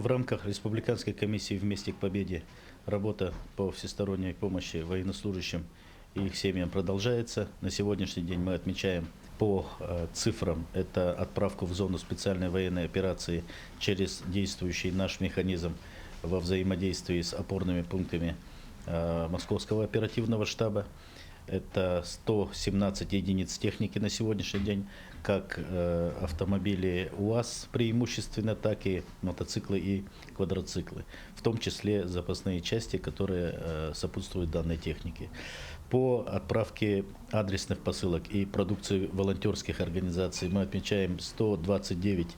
В рамках Республиканской комиссии «Вместе к победе» работа по всесторонней помощи военнослужащим и их семьям продолжается. На сегодняшний день мы отмечаем по цифрам это отправку в зону специальной военной операции через действующий наш механизм во взаимодействии с опорными пунктами Московского оперативного штаба. Это 117 единиц техники на сегодняшний день, как автомобили УАЗ преимущественно, так и мотоциклы и квадроциклы, в том числе запасные части, которые сопутствуют данной технике. По отправке адресных посылок и продукции волонтерских организаций мы отмечаем 129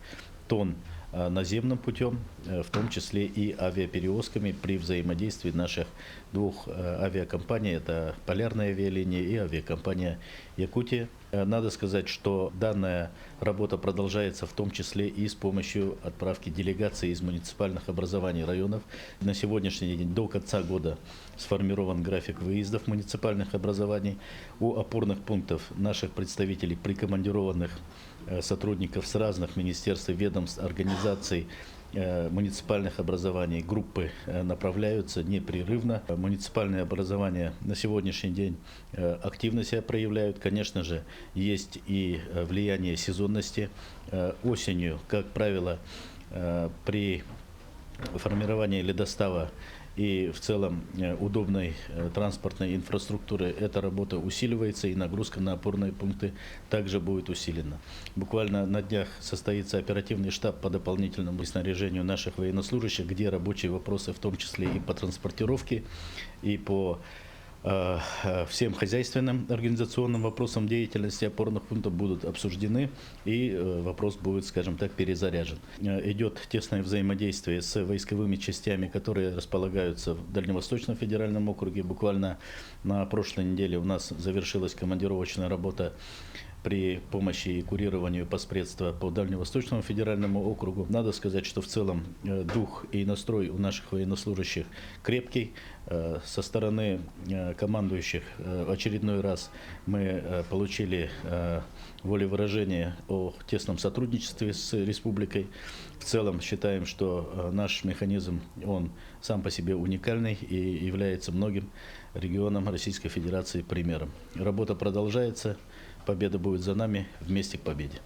тонн наземным путем, в том числе и авиаперевозками при взаимодействии наших двух авиакомпаний. Это Полярная авиалиния и авиакомпания Якутия. Надо сказать, что данная работа продолжается в том числе и с помощью отправки делегаций из муниципальных образований районов. На сегодняшний день до конца года сформирован график выездов муниципальных образований. У опорных пунктов наших представителей, прикомандированных сотрудников с разных министерств, ведомств, организаций, муниципальных образований, группы направляются непрерывно. Муниципальные образования на сегодняшний день активно себя проявляют. Конечно же, есть и влияние сезонности. Осенью, как правило, при формировании ледостава и в целом удобной транспортной инфраструктуры эта работа усиливается, и нагрузка на опорные пункты также будет усилена. Буквально на днях состоится оперативный штаб по дополнительному снаряжению наших военнослужащих, где рабочие вопросы, в том числе и по транспортировке, и по всем хозяйственным организационным вопросам деятельности опорных пунктов будут обсуждены, и вопрос будет, скажем так, перезаряжен. Идет тесное взаимодействие с войсковыми частями, которые располагаются в Дальневосточном федеральном округе. Буквально на прошлой неделе у нас завершилась командировочная работа при помощи и курированию постпредства по Дальневосточному федеральному округу. Надо сказать, что в целом дух и настрой у наших военнослужащих крепкий. Со стороны командующих в очередной раз мы получили волевыражение о тесном сотрудничестве с республикой. В целом считаем, что наш механизм, он сам по себе уникальный и является многим регионам Российской Федерации примером. Работа продолжается. Победа будет за нами. Вместе к победе.